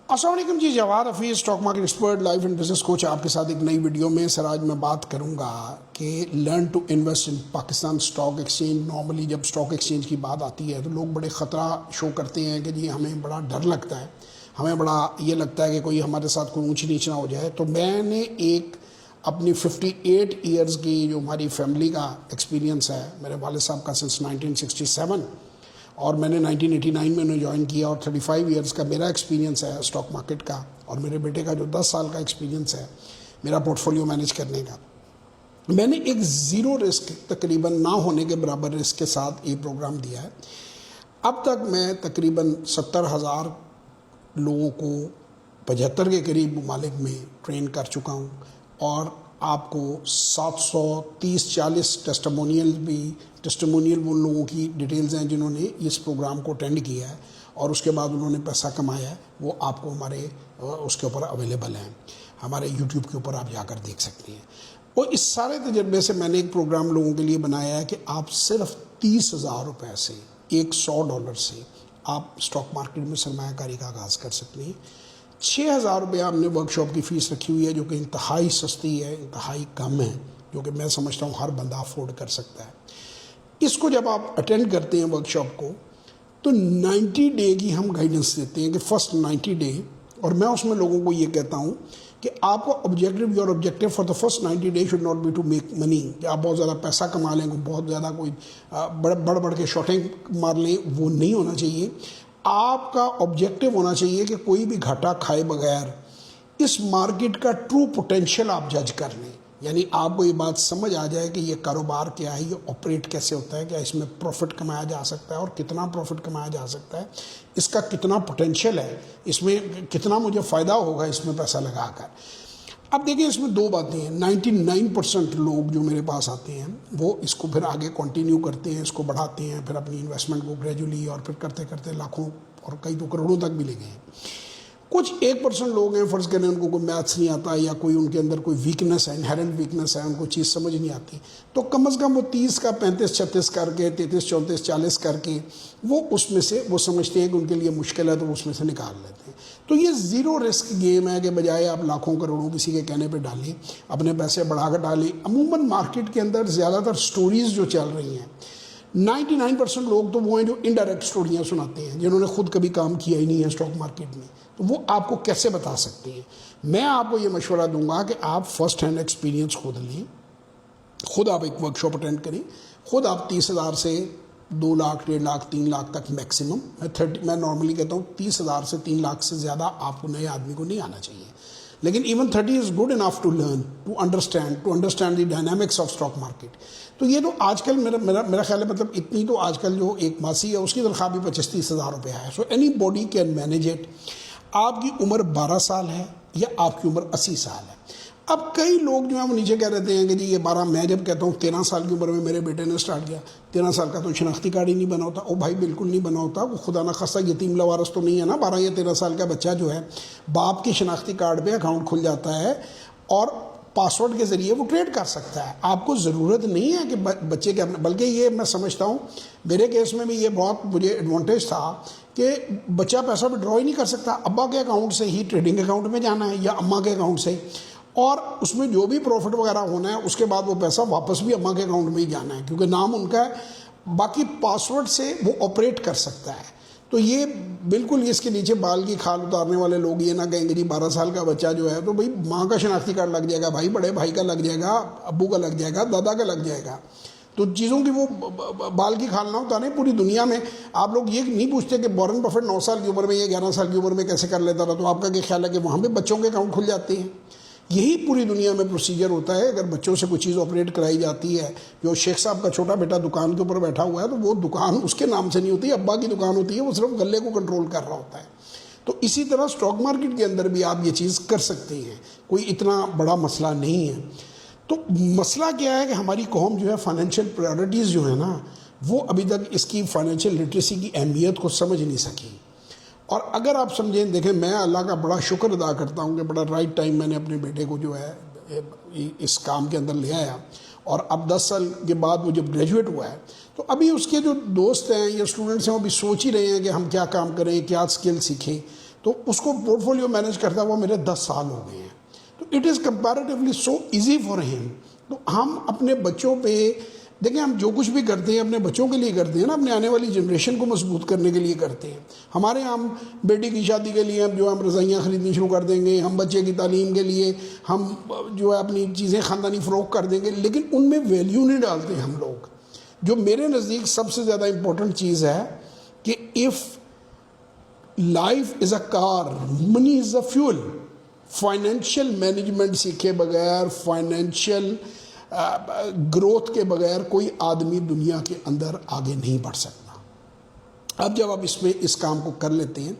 السلام علیکم جی، Jawad Hafeez stock market expert life and business coach آپ کے ساتھ ایک نئی ویڈیو میں. سر آج میں بات کروں گا کہ learn to invest in Pakistan stock exchange. Normally جب اسٹاک ایکسچینج کی بات آتی ہے تو لوگ بڑے خطرہ شو کرتے ہیں کہ جی ہمیں بڑا ڈر لگتا ہے، ہمیں بڑا یہ لگتا ہے کہ کوئی ہمارے ساتھ کوئی اونچ نیچ نہ ہو جائے. تو میں نے ایک اپنی 58 ایئرز کی جو ہماری فیملی کا ایکسپیرینس ہے، میرے والد صاحب کا سنس 1967 اور میں نے 1989 میں انہیں جوائن کیا، اور 35 ایئرز کا میرا ایکسپیرینس ہے اسٹاک مارکیٹ کا، اور میرے بیٹے کا جو 10 سال کا ایکسپیرینس ہے میرا پورٹ فولیو مینیج کرنے کا. میں نے ایک زیرو رسک، تقریباً نہ ہونے کے برابر رسک کے ساتھ یہ پروگرام دیا ہے. اب تک میں تقریباً 70,000 لوگوں کو 75 کے قریب ممالک میں ٹرین کر چکا ہوں، اور آپ کو 730-40 ٹیسٹیمونیل وہ لوگوں کی ڈیٹیلز ہیں جنہوں نے اس پروگرام کو اٹینڈ کیا ہے اور اس کے بعد انہوں نے پیسہ کمایا ہے. وہ آپ کو ہمارے اس کے اوپر اویلیبل ہیں، ہمارے یوٹیوب کے اوپر آپ جا کر دیکھ سکتے ہیں. اور اس سارے تجربے سے میں نے ایک پروگرام لوگوں کے لیے بنایا ہے کہ آپ صرف 30,000 روپے سے، $100 سے آپ اسٹاک مارکیٹ میں سرمایہ کاری کا آغاز کر سکتے ہیں. 6,000 روپے ہم نے ورک شاپ کی فیس رکھی ہوئی ہے، جو کہ انتہائی سستی ہے، انتہائی کم ہے، جو کہ میں سمجھتا ہوں ہر بندہ افورڈ کر سکتا ہے. اس کو جب آپ اٹینڈ کرتے ہیں ورک شاپ کو تو 90 ڈے کی ہم گائیڈنس دیتے ہیں کہ فرسٹ 90 ڈے، اور میں اس میں لوگوں کو یہ کہتا ہوں کہ آپ کو your objective for the first 90 day should not be to make money, کہ آپ بہت زیادہ پیسہ کما لیں، بہت زیادہ کوئی بڑھ کے شارٹنگ مار لیں، وہ نہیں ہونا چاہیے. آپ کا آبجیکٹیو ہونا چاہیے کہ کوئی بھی گھاٹا کھائے بغیر اس مارکیٹ کا ٹرو پوٹینشیل آپ جج کر لیں. یعنی آپ کو یہ بات سمجھ آ جائے کہ یہ کاروبار کیا ہے، یہ آپریٹ کیسے ہوتا ہے، کیا اس میں پروفٹ کمایا جا سکتا ہے اور کتنا پروفٹ کمایا جا سکتا ہے، اس کا کتنا پوٹینشیل ہے، اس میں کتنا مجھے فائدہ ہوگا اس میں پیسہ لگا کر. اب دیکھیں اس میں دو باتیں ہیں. 99% لوگ جو میرے پاس آتے ہیں وہ اس کو پھر آگے کنٹینیو کرتے ہیں، اس کو بڑھاتے ہیں، پھر اپنی انویسٹمنٹ کو گریجولی اور پھر کرتے کرتے لاکھوں اور کئی تو کروڑوں تک بھی لے گئے ہیں. کچھ 1% لوگ ہیں، فرض کریں ان کو کوئی میتھس نہیں آتا یا کوئی ان کے اندر کوئی ویکنس ہے، انہیرنٹ ویکنس ہے، ان کو چیز سمجھ نہیں آتی، تو کم از کم وہ 30 کا 35-36 کر کے، 33-34-40 کر کے وہ اس میں سے وہ سمجھتے ہیں کہ ان کے لیے مشکل ہے تو اس میں سے نکال لیتے ہیں. تو یہ زیرو رسک گیم ہے کہ بجائے آپ لاکھوں کروڑوں کسی کے کہنے پہ ڈالیں، اپنے پیسے بڑھا کر ڈالیں. عموماً مارکیٹ کے اندر زیادہ تر سٹوریز جو چل رہی ہیں، 99% لوگ تو وہ ہیں جو انڈائریکٹ سٹوریاں سناتے ہیں، جنہوں نے خود کبھی کام کیا ہی نہیں ہے اسٹاک مارکیٹ میں. تو وہ آپ کو کیسے بتا سکتے ہیں؟ میں آپ کو یہ مشورہ دوں گا کہ آپ فرسٹ ہینڈ ایکسپیرینس خود لیں، خود آپ ایک ورک شاپ اٹینڈ کریں، خود آپ 30,000 سے 2 لاکھ 1.5 لاکھ 3 لاکھ تک میکسیمم. میں نارملی کہتا ہوں 30,000 سے 3 لاکھ سے زیادہ آپ کو نئے آدمی کو نہیں آنا چاہیے. لیکن even 30 is good enough to learn, to understand the dynamics of stock market. تو یہ تو آج کل میرا خیال ہے، مطلب اتنی تو آج کل جو ایک ماسی ہے اس کی تنخواہ بھی 25-30 ہزار روپے ہے. So any body can manage it. آپ کی عمر 12 سال ہے یا آپ کی عمر 80 سال ہے. اب کئی لوگ جو ہیں وہ نیچے کہہ رہتے ہیں کہ جی یہ 12، میں جب کہتا ہوں 13 سال کی عمر میں میرے بیٹے نے اسٹارٹ کیا، 13 سال کا تو شناختی کارڈ ہی نہیں بنا ہوتا. او بھائی بالکل نہیں بنا ہوتا، وہ خدا نخواستہ یتیم لوارث تو نہیں ہے نا. 12 یا 13 سال کا بچہ جو ہے باپ کی شناختی کارڈ پہ اکاؤنٹ کھل جاتا ہے اور پاسورڈ کے ذریعے وہ ٹریڈ کر سکتا ہے. آپ کو ضرورت نہیں ہے کہ بچے کے، بلکہ یہ میں سمجھتا ہوں میرے کیس میں بھی یہ بہت مجھے ایڈوانٹیج تھا کہ بچہ پیسہ ڈرا ہی نہیں کر سکتا، ابا کے اکاؤنٹ سے ہی ٹریڈنگ اکاؤنٹ میں جانا ہے یا اماں کے اکاؤنٹ سے، اور اس میں جو بھی پروفٹ وغیرہ ہونا ہے اس کے بعد وہ پیسہ واپس بھی اماں کے اکاؤنٹ میں ہی جانا ہے، کیونکہ نام ان کا ہے. باقی پاسورڈ سے وہ آپریٹ کر سکتا ہے. تو یہ بالکل اس کے نیچے بال کی کھال اتارنے والے لوگ یہ نہ کہیں گے جی 12 سال کا بچہ جو ہے تو بھائی ماں کا شناختی کارڈ لگ جائے گا، بھائی بڑے بھائی کا لگ جائے گا، ابو کا لگ جائے گا، دادا کا لگ جائے گا. تو چیزوں کی وہ بال کی کھال نہ اتاریں. پوری دنیا میں آپ لوگ یہ نہیں پوچھتے کہ وارن بفیٹ 9 سال کی عمر میں یا 11 سال کی عمر میں کیسے کر لیتا تھا. تو آپ کا کیا خیال ہے کہ وہاں پہ بچوں کے اکاؤنٹ کھل جاتے ہیں؟ یہی پوری دنیا میں پروسیجر ہوتا ہے. اگر بچوں سے کوئی چیز آپریٹ کرائی جاتی ہے، جو شیخ صاحب کا چھوٹا بیٹا دکان کے اوپر بیٹھا ہوا ہے تو وہ دکان اس کے نام سے نہیں ہوتی، ابا کی دکان ہوتی ہے، وہ صرف غلے کو کنٹرول کر رہا ہوتا ہے. تو اسی طرح اسٹاک مارکیٹ کے اندر بھی آپ یہ چیز کر سکتے ہیں، کوئی اتنا بڑا مسئلہ نہیں ہے. تو مسئلہ کیا ہے کہ ہماری قوم جو ہے فائنینشیل پرائرٹیز جو ہے نا، وہ ابھی تک اس کی فائنینشیل لٹریسی کی اہمیت کو سمجھ نہیں سکی. اور اگر آپ سمجھیں، دیکھیں میں اللہ کا بڑا شکر ادا کرتا ہوں کہ بڑا رائٹ ٹائم میں نے اپنے بیٹے کو جو ہے اس کام کے اندر لے آیا، اور اب 10 سال کے بعد وہ جب گریجویٹ ہوا ہے تو ابھی اس کے جو دوست ہیں یا اسٹوڈنٹس ہیں وہ بھی سوچ ہی رہے ہیں کہ ہم کیا کام کریں، کیا اسکل سیکھیں. تو اس کو پورٹ فولیو مینیج کرتا ہوا میرے 10 سال ہو گئے ہیں. تو it is comparatively so easy for him. تو ہم اپنے بچوں پہ دیکھیں، ہم جو کچھ بھی کرتے ہیں اپنے بچوں کے لیے کرتے ہیں نا، اپنے آنے والی جنریشن کو مضبوط کرنے کے لیے کرتے ہیں. ہمارے ہم بیٹی کی شادی کے لیے ہم رضائیاں خریدنی شروع کر دیں گے، ہم بچے کی تعلیم کے لیے ہم جو ہے اپنی چیزیں خاندانی فروغ کر دیں گے، لیکن ان میں ویلیو نہیں ڈالتے ہم لوگ. جو میرے نزدیک سب سے زیادہ امپورٹنٹ چیز ہے کہ if life is a car, money is a fuel. Financial management سیکھے بغیر، فائنینشیل گروتھ کے بغیر کوئی آدمی دنیا کے اندر آگے نہیں بڑھ سکتا. اب جب آپ اس کام کو کر لیتے ہیں،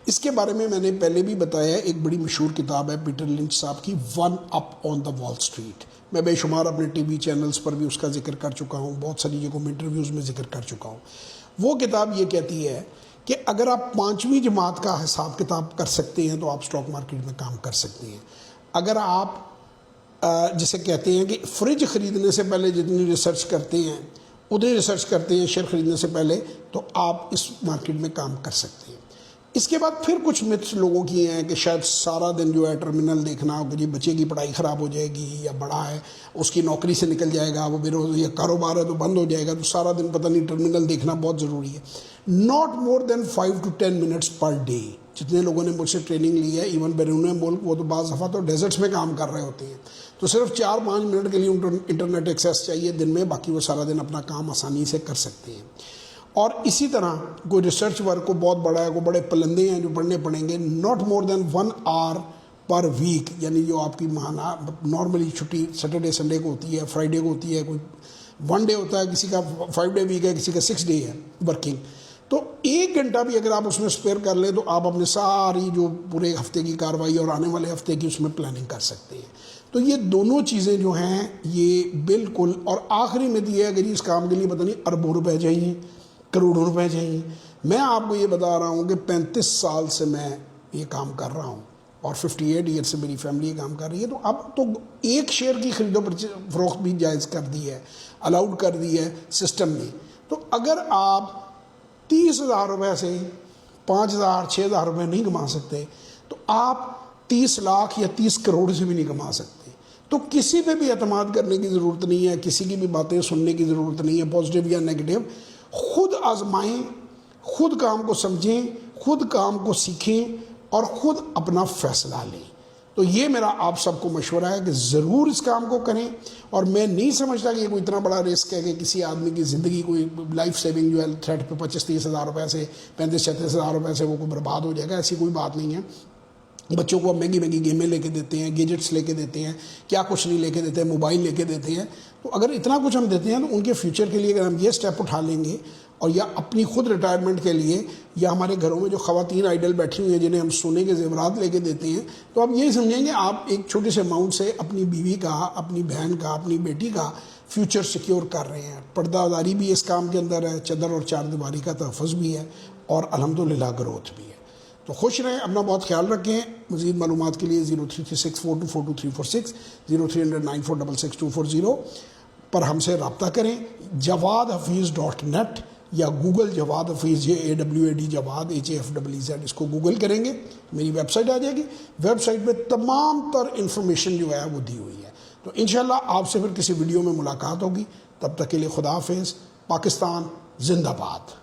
اس کے بارے میں نے پہلے بھی بتایا، ایک بڑی مشہور کتاب ہے پیٹر لنچ صاحب کی، ون اپ آن دا وال اسٹریٹ. میں بے شمار اپنے ٹی وی چینلز پر بھی اس کا ذکر کر چکا ہوں، بہت ساری جگہوں میں انٹرویوز میں ذکر کر چکا ہوں. وہ کتاب یہ کہتی ہے کہ اگر آپ 5ویں جماعت کا حساب کتاب کر سکتے ہیں تو آپ اسٹاک مارکیٹ میں کام کر سکتے ہیں. اگر آپ جسے کہتے ہیں کہ فریج خریدنے سے پہلے جتنی ریسرچ کرتے ہیں اتنی ریسرچ کرتے ہیں شیئر خریدنے سے پہلے، تو آپ اس مارکیٹ میں کام کر سکتے ہیں. اس کے بعد پھر کچھ متس لوگوں کی ہیں کہ شاید سارا دن جو ہے ٹرمینل دیکھنا ہو کہ جی بچے کی پڑھائی خراب ہو جائے گی، یا بڑا ہے اس کی نوکری سے نکل جائے گا، وہ یا کاروبار ہے تو بند ہو جائے گا، تو سارا دن پتہ نہیں ٹرمینل دیکھنا بہت ضروری ہے. Not more than 5 to 10 minutes per day. جتنے لوگوں نے مجھ سے ٹریننگ لی ہے ایون بیرون ملک، وہ تو بعض دفعہ تو ڈیزرٹس میں کام کر رہے ہوتے ہیں، تو صرف 4-5 منٹ کے لیے انٹرنیٹ ایکسیس چاہیے دن میں، باقی وہ سارا دن اپنا کام آسانی سے کر سکتے ہیں. اور اسی طرح کوئی ریسرچ ورک کو بہت بڑا ہے، کوئی بڑے پلندے ہیں جو پڑھنے پڑیں گے، not more than 1 hour per week. یعنی جو آپ کی ماہانہ نارملی چھٹی سیٹرڈے سنڈے کو ہوتی ہے، فرائیڈے کو ہوتی ہے، کوئی 1 day ہوتا ہے، کسی کا 5 day ویک ہے، کسی کا 6 day ہے ورکنگ. تو 1 گھنٹہ بھی اگر آپ اس میں اسپیئر کر لیں تو آپ اپنے ساری جو پورے ہفتے کی کارروائی اور آنے والے ہفتے کی اس میں پلاننگ کر سکتے ہیں. تو یہ دونوں چیزیں جو ہیں یہ بالکل. اور آخری میں یہ ہے کہ اس کام کے لیے پتہ نہیں اربوں روپے چاہیے، کروڑوں روپے چاہیے. میں آپ کو یہ بتا رہا ہوں کہ 35 سال سے میں یہ کام کر رہا ہوں اور 58 ایئر سے میری فیملی یہ کام کر رہی ہے. تو اب تو ایک شیئر کی خرید و فروخت بھی جائز کر دی ہے، الاؤڈ کر دی ہے سسٹم نے. تو اگر آپ 30,000 روپے سے 5,000 6,000 روپے نہیں کما سکتے تو آپ 30 لاکھ یا 30 کروڑ سے بھی نہیں کما سکتے. تو کسی پہ بھی اعتماد کرنے کی ضرورت نہیں ہے، کسی کی بھی باتیں سننے کی ضرورت نہیں ہے، پازیٹیو یا نیگیٹو. خود آزمائیں، خود کام کو سمجھیں، خود کام کو سیکھیں اور خود اپنا فیصلہ لیں. تو یہ میرا آپ سب کو مشورہ ہے کہ ضرور اس کام کو کریں. اور میں نہیں سمجھتا کہ یہ کوئی اتنا بڑا رسک ہے کہ کسی آدمی کی زندگی کوئی لائف سیونگ جو ہے تھریٹ پہ 25-30 ہزار روپے سے 35-36 ہزار روپے سے وہ کوئی برباد ہو جائے گا، ایسی کوئی بات نہیں ہے. بچوں کو مہنگی مہنگی گیمیں لے کے دیتے ہیں، گیجٹس لے کے دیتے ہیں، کیا کچھ نہیں لے کے دیتے ہیں، موبائل لے کے دیتے ہیں. تو اگر اتنا کچھ ہم دیتے ہیں تو ان کے فیوچر کے لیے اگر ہم یہ سٹیپ اٹھا لیں گے، اور یا اپنی خود ریٹائرمنٹ کے لیے، یا ہمارے گھروں میں جو خواتین آئیڈل بیٹھی ہوئی ہیں جنہیں ہم سونے کے زیورات لے کے دیتے ہیں، تو آپ یہی سمجھیں گے آپ ایک چھوٹے سے اماؤنٹ سے اپنی بیوی کا، اپنی بہن کا، اپنی بیٹی کا فیوچر سیکیور کر رہے ہیں. پردہ داری بھی اس کام کے اندر ہے، چادر اور چار دیواری کا تحفظ بھی ہے، اور الحمدللہ گروتھ بھی ہے. تو خوش رہیں، اپنا بہت خیال رکھیں. مزید معلومات کے لیے 0336424246 0309466240 پر ہم سے رابطہ کریں. JawadHafiz.net یا گوگل جواد حفیظ JAWAD جواد HAFEZ اس کو گوگل کریں گے، میری ویب سائٹ آ جائے گی. ویب سائٹ پہ تمام تر انفارمیشن جو ہے وہ دی ہوئی ہے. تو انشاءاللہ آپ سے پھر کسی ویڈیو میں ملاقات ہوگی. تب تک کے لیے خدا حافظ. پاکستان زندہ باد.